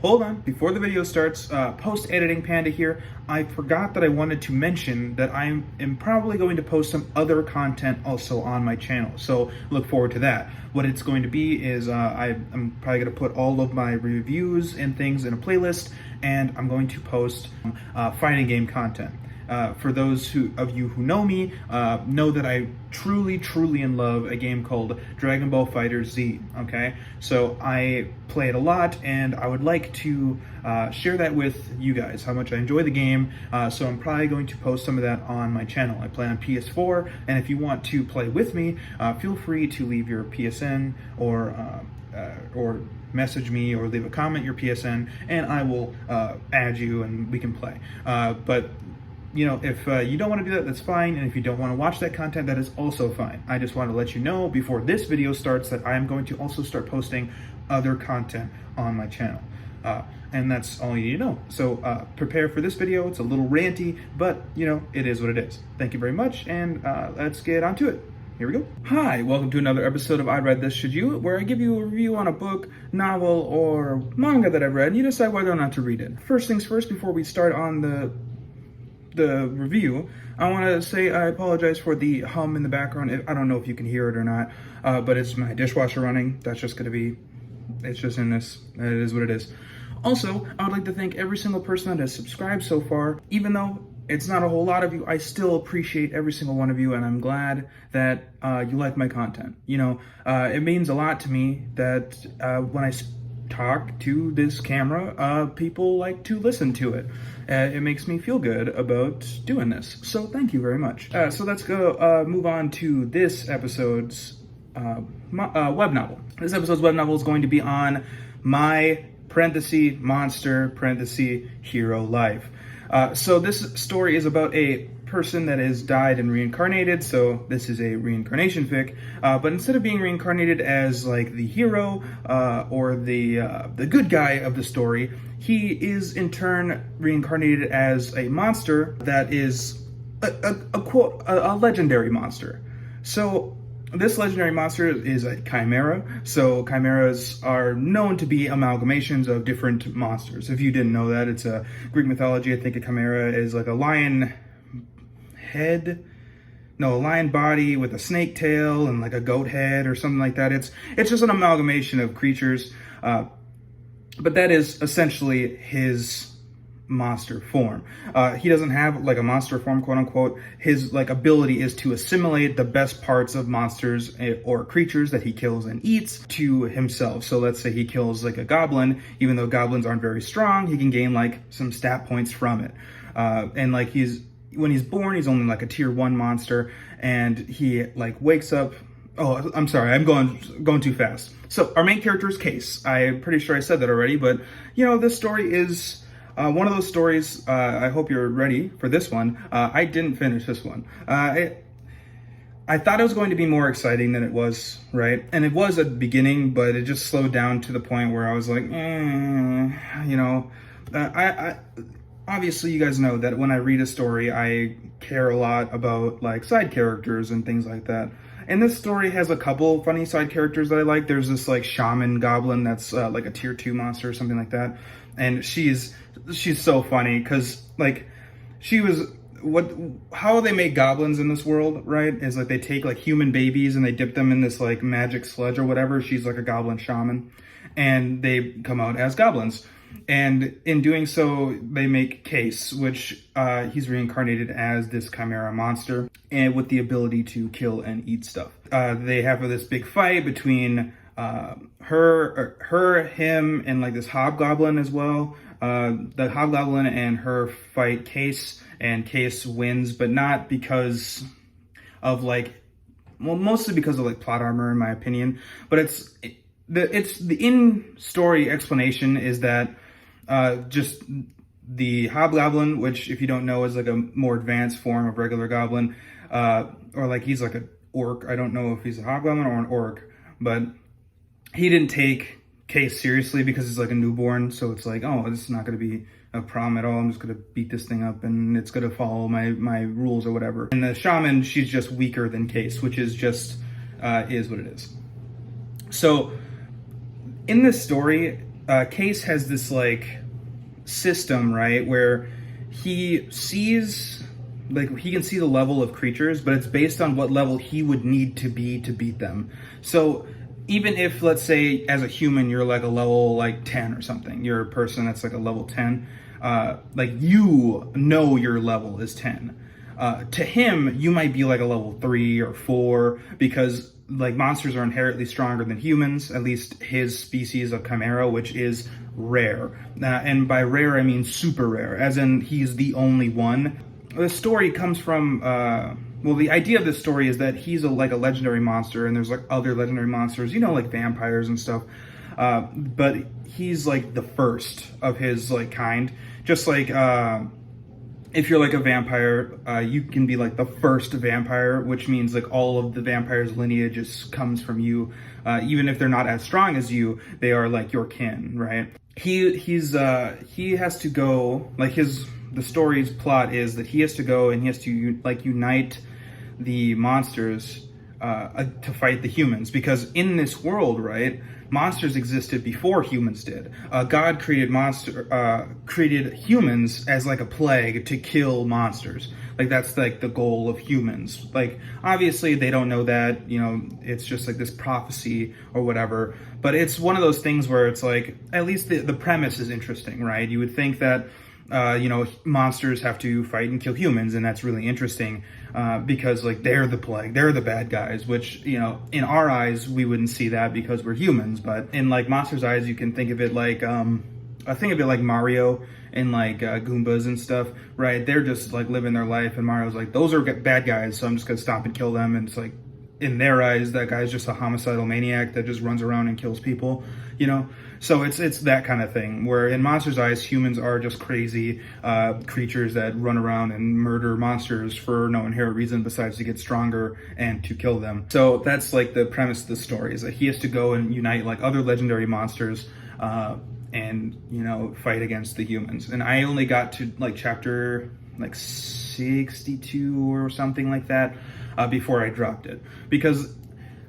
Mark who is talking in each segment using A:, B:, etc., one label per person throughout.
A: hold on, before the video starts, post-editing Panda here, I forgot that I wanted to mention that I am probably going to post some other content also on my channel, so look forward to that. What it's going to be is I'm probably going to put all of my reviews and things in a playlist, and I'm going to post fighting game content. For those of you who know me, know that I truly in love a game called Dragon Ball FighterZ, okay? So I play it a lot, and I would like to share that with you guys, how much I enjoy the game, so I'm probably going to post some of that on my channel. I play on PS4, and if you want to play with me, feel free to leave your PSN or message me or leave a comment, your PSN, and I will add you and we can play. But you know, if you don't want to do that, that's fine. And if you don't want to watch that content, that is also fine. I just want to let you know before this video starts that I am going to also start posting other content on my channel. And that's all you need to know. So prepare for this video. It's a little ranty, but you know, it is what it is. Thank you very much, and let's get on to it. Here we go. Hi, welcome to another episode of I Read This Should You, where I give you a review on a book, novel, or manga that I've read, and you decide whether or not to read it. First things first, before we start on the review, I want to say I apologize for the hum in the background. I don't know if you can hear it or not, but it's my dishwasher running. That's just going to be, it's just in this. It is what it is. Also, I would like to thank every single person that has subscribed so far. Even though it's not a whole lot of you, I still appreciate every single one of you, and I'm glad that you like my content. You know, it means a lot to me that when I talk to this camera, people like to listen to it. It makes me feel good about doing this, so thank you very much. So let's go move on to this episode's web novel. This episode's web novel is going to be on my monster hero life. So this story is about a person that has died and reincarnated, so this is a reincarnation fic, but instead of being reincarnated as like the hero or the good guy of the story, he is in turn reincarnated as a monster that is a legendary monster. So this legendary monster is a chimera. So chimeras are known to be amalgamations of different monsters. If you didn't know that, it's a Greek mythology. I think a chimera is like a lion body with a snake tail and like a goat head or something like that. It's just an amalgamation of creatures, but that is essentially his monster form. He doesn't have like a monster form, quote unquote. His like ability is to assimilate the best parts of monsters or creatures that he kills and eats to himself. So let's say he kills like a goblin. Even though goblins aren't very strong, he can gain like some stat points from it. And like when he's born, he's only like a tier 1 monster, and he like wakes up. Oh, I'm sorry, I'm going too fast. So our main character is Case. I'm pretty sure I said that already, but you know, this story is one of those stories. I hope you're ready for this one. I didn't finish this one. I thought it was going to be more exciting than it was, right? And it was at the beginning, but it just slowed down to the point where I was like, you know, obviously you guys know that when I read a story, I care a lot about like side characters and things like that. And this story has a couple funny side characters that I like. There's this like shaman goblin that's like a tier 2 monster or something like that. And she's so funny because like how they make goblins in this world, right, is like they take like human babies and they dip them in this like magic sludge or whatever. She's like a goblin shaman, and they come out as goblins. And in doing so, they make Case, which he's reincarnated as this chimera monster, and with the ability to kill and eat stuff. They have this big fight between him, and like this hobgoblin as well. The hobgoblin and her fight Case, and Case wins, but not because of like, well, mostly because of like plot armor, in my opinion. But the in-story explanation is that just the hobgoblin, which if you don't know is like a more advanced form of regular goblin, or like he's like an orc. I don't know if he's a hobgoblin or an orc, but he didn't take Case seriously because he's like a newborn. So it's like, oh, this is not going to be a problem at all. I'm just going to beat this thing up and it's going to follow my rules or whatever. And the shaman, she's just weaker than Case, which is just is what it is. So in this story, Case has this like system, right, where he sees, like, he can see the level of creatures, but it's based on what level he would need to be to beat them. So even if, let's say, as a human, you're like a level like 10 or something, you're a person that's like a level 10, like, you know your level is 10. To him, you might be like a level 3 or 4, because like monsters are inherently stronger than humans, at least his species of chimera, which is rare. And by rare, I mean super rare, as in he's the only one. The story comes from, well, the idea of this story is that he's like a legendary monster, and there's like other legendary monsters, you know, like vampires and stuff. But he's like the first of his like kind. Just like, if you're like a vampire, you can be like the first vampire, which means like all of the vampire's lineage just comes from you. Even if they're not as strong as you, they are like your kin, right? He has to go, like, the story's plot is that he has to go and he has to like unite the monsters to fight the humans, because in this world, right, monsters existed before humans did. God created humans as like a plague to kill monsters. Like, that's like the goal of humans. Like, obviously they don't know that, you know, it's just like this prophecy or whatever. But it's one of those things where it's like, at least the premise is interesting, right? You would think that, you know, monsters have to fight and kill humans, and that's really interesting, because like they're the plague, they're the bad guys, which, you know, in our eyes we wouldn't see that because we're humans, but in like monsters' eyes you can think of it like, I think of it like Mario and like Goombas and stuff, right? They're just like living their life, and Mario's like, those are bad guys, so I'm just gonna stop and kill them. And it's like, in their eyes, that guy's just a homicidal maniac that just runs around and kills people, you know? So it's that kind of thing, where in monsters' eyes, humans are just crazy creatures that run around and murder monsters for no inherent reason besides to get stronger and to kill them. So that's like the premise of the story, is that he has to go and unite like other legendary monsters, and, you know, fight against the humans. And I only got to like chapter like 62 or something like that before I dropped it, because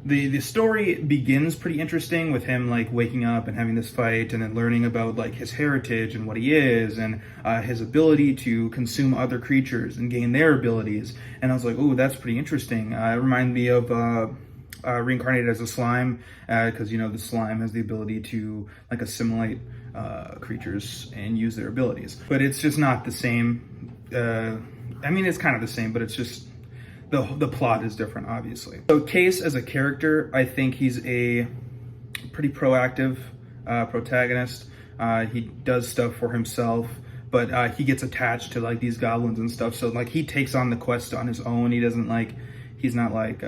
A: the story begins pretty interesting with him like waking up and having this fight, and then learning about like his heritage and what he is, and his ability to consume other creatures and gain their abilities. And I was like, oh, that's pretty interesting. It reminded me of reincarnated as a slime, because, you know, the slime has the ability to like assimilate creatures and use their abilities. But it's just not the same. I mean, it's kind of the same, but it's just the plot is different, obviously. So Case as a character, I think he's a pretty proactive protagonist. He does stuff for himself, but he gets attached to like these goblins and stuff. So like he takes on the quest on his own. He doesn't like, he's not like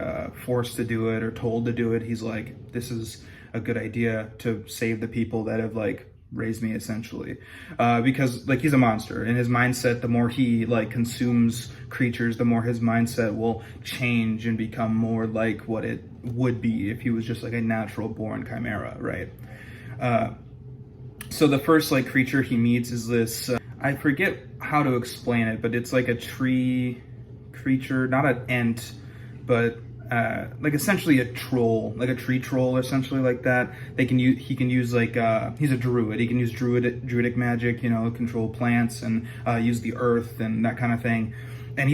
A: forced to do it or told to do it. He's like, this is a good idea to save the people that have like raised me, essentially, because like he's a monster, and his mindset, the more he like consumes creatures, the more his mindset will change and become more like what it would be if he was just like a natural born chimera, right? So the first like creature he meets is this, I forget how to explain it, but it's like a tree creature, not an ent, but like essentially a troll, like a tree troll, essentially, like that. He can use like, he's a druid. He can use druidic magic, you know, control plants and use the earth and that kind of thing. And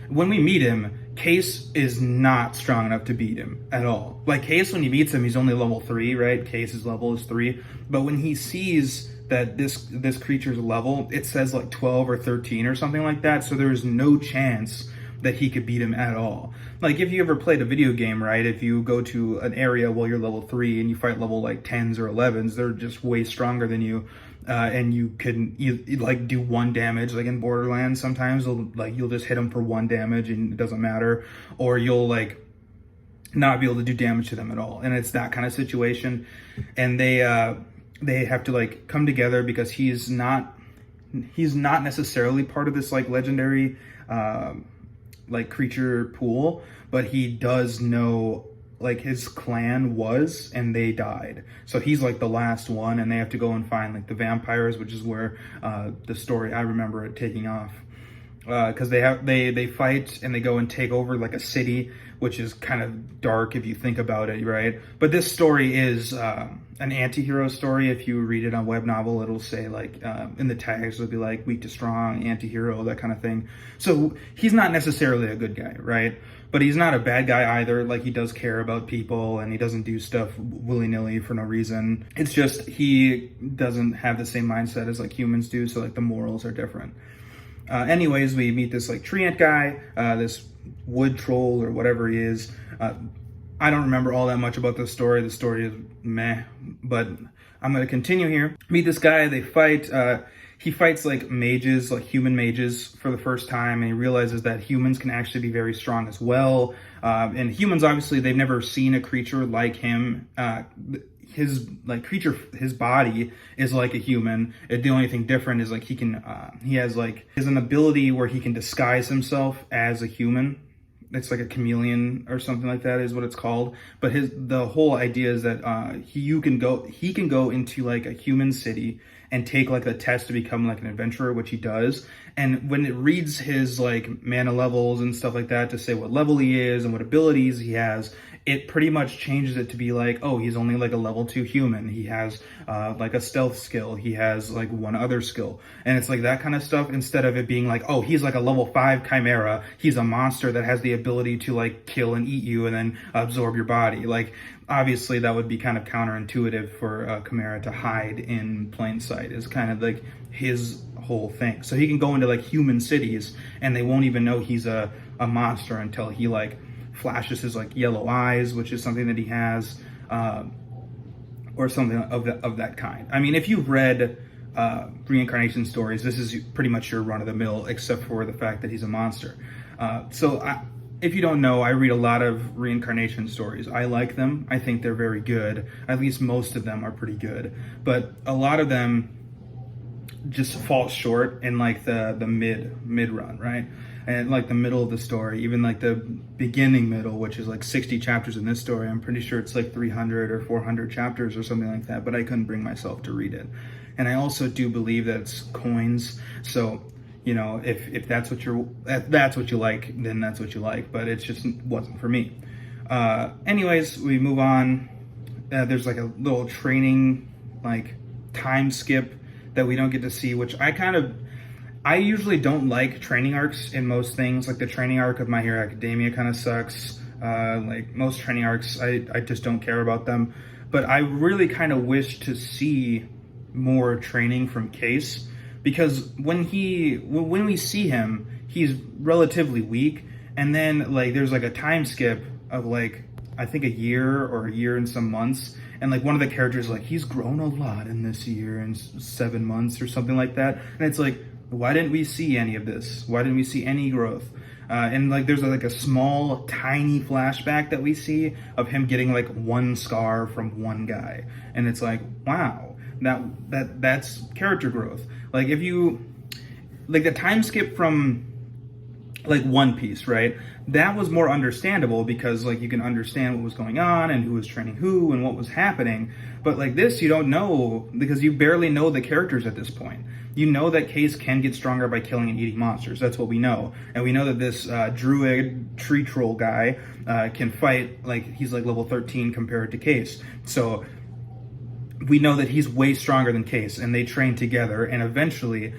A: when we meet him, Case is not strong enough to beat him at all. Like, Case, when he meets him, he's only level 3, right? Case's level is 3. But when he sees that this creature's level, it says like 12 or 13 or something like that. So there's no chance that he could beat him at all. Like, if you ever played a video game, right, if you go to an area while you're level 3 and you fight level like 10s or 11s, they're just way stronger than you, and you like do 1 damage. Like in Borderlands, sometimes you'll just hit them for 1 damage and it doesn't matter, or you'll like not be able to do damage to them at all. And it's that kind of situation, and they have to like come together, because he's not necessarily part of this like legendary like creature pool, but he does know like his clan was, and they died. So he's like the last one, and they have to go and find like the vampires, which is where the story, I remember it taking off. because they fight and they go and take over like a city, which is kind of dark if you think about it, right? But this story is an anti-hero story. If you read it on Web Novel, it'll say like in the tags it'll be like weak to strong, anti-hero, that kind of thing. So he's not necessarily a good guy, right? But he's not a bad guy either. Like, he does care about people and he doesn't do stuff willy-nilly for no reason. It's just he doesn't have the same mindset as like humans do, so like the morals are different. Anyways, we meet this like tree ant guy, this wood troll or whatever he is. I don't remember all that much about the story. The story is meh, but I'm going to continue here. Meet this guy, they fight. He fights like mages, like human mages for the first time, and he realizes that humans can actually be very strong as well. And humans, obviously, they've never seen a creature like him. His body is like a human. The only thing different is like he has an ability where he can disguise himself as a human. It's like a chameleon or something like that is what it's called. But the whole idea is that he can go into like a human city and take like a test to become like an adventurer, which he does. And when it reads his like mana levels and stuff like that to say what level he is and what abilities he has, it pretty much changes it to be like, oh, he's only like a level 2 human. He has like a stealth skill. He has like one other skill. And it's like that kind of stuff, instead of it being like, oh, he's like a level 5 chimera. He's a monster that has the ability to like kill and eat you and then absorb your body. Like, obviously that would be kind of counterintuitive for a chimera to hide in plain sight, is kind of like his whole thing. So he can go into like human cities and they won't even know he's a monster until he like flashes his like yellow eyes, which is something that he has, or something of that kind. I mean, if you've read reincarnation stories, this is pretty much your run-of-the-mill, except for the fact that he's a monster. If you don't know, I read a lot of reincarnation stories. I like them. I think they're very good. At least most of them are pretty good. But a lot of them just fall short in like the mid run, right? And like the middle of the story, even like the beginning middle, which is like 60 chapters in this story. I'm pretty sure it's like 300 or 400 chapters or something like that, but I couldn't bring myself to read it. And I also do believe that it's coins. So, you know, if that's what you like, then that's what you like, but it just wasn't for me. Anyways, we move on. There's like a little training, like time skip that we don't get to see, which I usually don't like training arcs in most things. Like the training arc of My Hero Academia kind of sucks. Like most training arcs, I just don't care about them. But I really kind of wish to see more training from Case, because when we see him, he's relatively weak, and then like there's like a time skip of like I think a year or a year and some months, and like one of the characters like he's grown a lot in this year and 7 months or something like that, and it's like, why didn't we see any of this? Why didn't we see any growth? And like there's like a small tiny flashback that we see of him getting like one scar from one guy, and it's like, wow, that's character growth. Like if you like the time skip from like One Piece, right? That was more understandable because like you can understand what was going on and who was training who and what was happening. But like this, you don't know, because you barely know the characters at this point. You know that Case can get stronger by killing and eating monsters. That's what we know. And we know that this druid tree troll guy can fight, like he's like level 13 compared to Case. So we know that he's way stronger than Case, and they train together, and eventually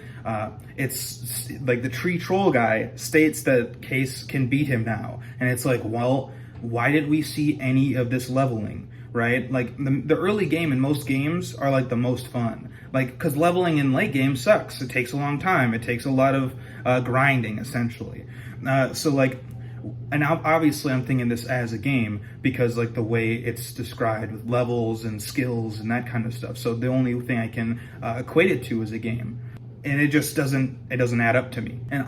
A: it's like the tree troll guy states that Case can beat him now, and it's like, well, why did we see any of this leveling, right? Like the early game in most games are like the most fun, like because leveling in late game sucks. It takes a long time. It takes a lot of grinding, essentially. So like, and obviously I'm thinking this as a game because like the way it's described with levels and skills and that kind of stuff. So the only thing I can equate it to is a game, and it just doesn't add up to me. And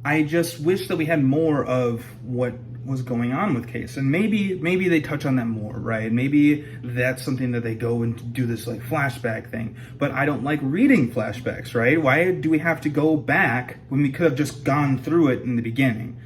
A: I just wish that we had more of what was going on with Case, and maybe they touch on that more, right? Maybe that's something that they go and do this like flashback thing. But I don't like reading flashbacks, right? Why do we have to go back when we could have just gone through it in the beginning?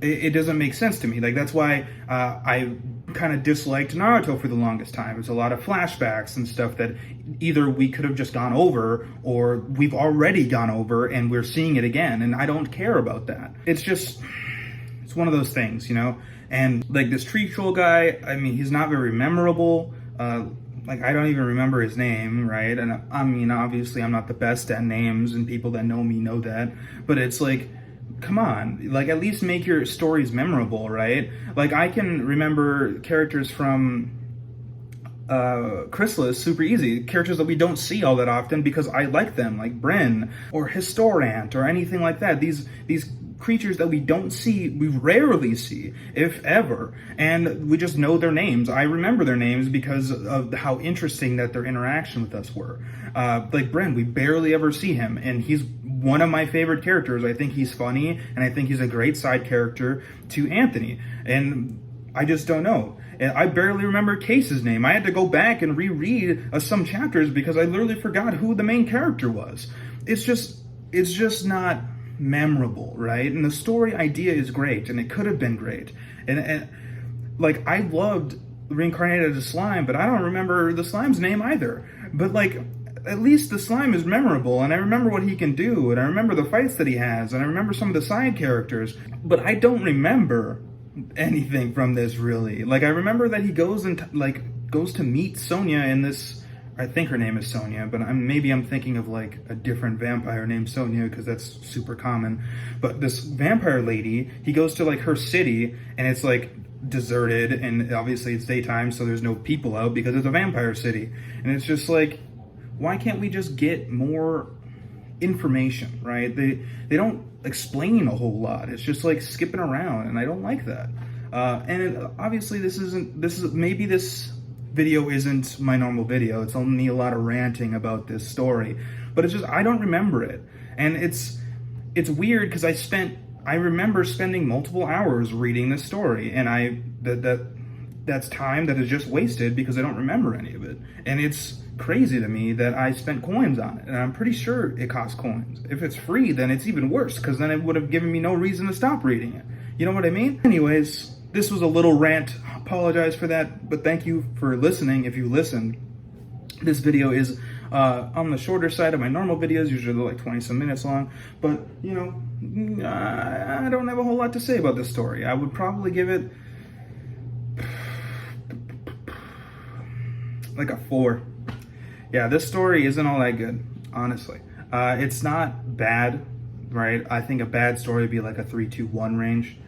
A: it doesn't make sense to me. Like, that's why I kind of disliked Naruto for the longest time. There's a lot of flashbacks and stuff that either we could have just gone over, or we've already gone over and we're seeing it again, and I don't care about that. It's just, it's one of those things, you know? And like this tree troll guy, I mean, he's not very memorable. Like, I don't even remember his name, right? And I mean, obviously I'm not the best at names, and people that know me know that, but it's like, come on, like, at least make your stories memorable, right? Like, I can remember characters from Chrysalis super easy, characters that we don't see all that often because I like them, like Bren or Historant or anything like that. These creatures that we don't see, we rarely see, if ever, and we just know their names. I remember their names because of how interesting that their interaction with us were. Like Bren, we barely ever see him, and he's one of my favorite characters. I think he's funny, and I think he's a great side character to Anthony, and I just don't know. And I barely remember Case's name. I had to go back and reread some chapters because I literally forgot who the main character was. It's just not memorable, right? And the story idea is great, and it could have been great. And like, I loved Reincarnated as a Slime, but I don't remember the slime's name either. But like, at least the slime is memorable, and I remember what he can do, and I remember the fights that he has, and I remember some of the side characters, but I don't remember anything from this, really. Like, I remember that he goes to meet Sonia in this, I think her name is Sonia, but maybe I'm thinking of like a different vampire named Sonia because that's super common. But this vampire lady, he goes to like her city, and it's like deserted, and obviously it's daytime, so there's no people out because it's a vampire city. And it's just like, why can't we just get more information, right? They don't explain a whole lot. It's just like skipping around, and I don't like that. Obviously maybe this video isn't my normal video. It's only a lot of ranting about this story, but it's just, I don't remember it. And it's weird because I remember spending multiple hours reading this story, and that's time that is just wasted because I don't remember any of it. And it's crazy to me that I spent coins on it, and I'm pretty sure it costs coins. If it's free, then it's even worse, because then it would have given me no reason to stop reading it. You know what I mean? Anyways, this was a little rant. Apologize for that, but thank you for listening if you listened. This video is on the shorter side of my normal videos. Usually they're like 20 some minutes long, but you know, I don't have a whole lot to say about this story. I would probably give it like a 4. Yeah, this story isn't all that good, honestly. It's not bad, right? I think a bad story would be like a 3-2-1 range,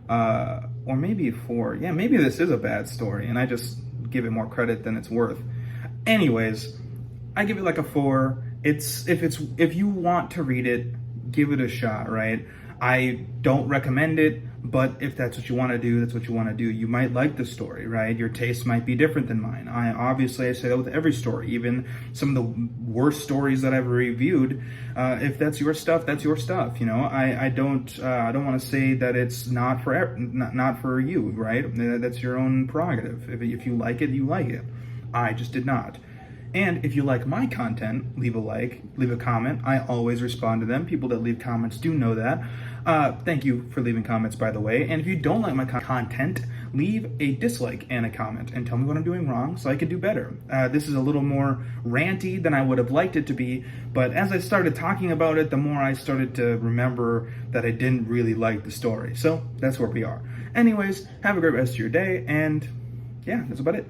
A: or maybe a 4. Yeah, maybe this is a bad story, and I just give it more credit than it's worth. Anyways, I give it like a 4. If you want to read it, give it a shot, right? I don't recommend it, but if that's what you want to do, that's what you want to do. You might like the story, right? Your taste might be different than mine. I say that with every story, even some of the worst stories that I've reviewed. If that's your stuff, that's your stuff. You know, I don't want to say that it's not for you, right? That's your own prerogative. If you like it, you like it. I just did not. And if you like my content, leave a like, leave a comment. I always respond to them. People that leave comments do know that. Thank you for leaving comments, by the way. And if you don't like my content, leave a dislike and a comment and tell me what I'm doing wrong so I can do better. This is a little more ranty than I would have liked it to be, but as I started talking about it, the more I started to remember that I didn't really like the story. So that's where we are. Anyways, have a great rest of your day, and yeah, that's about it.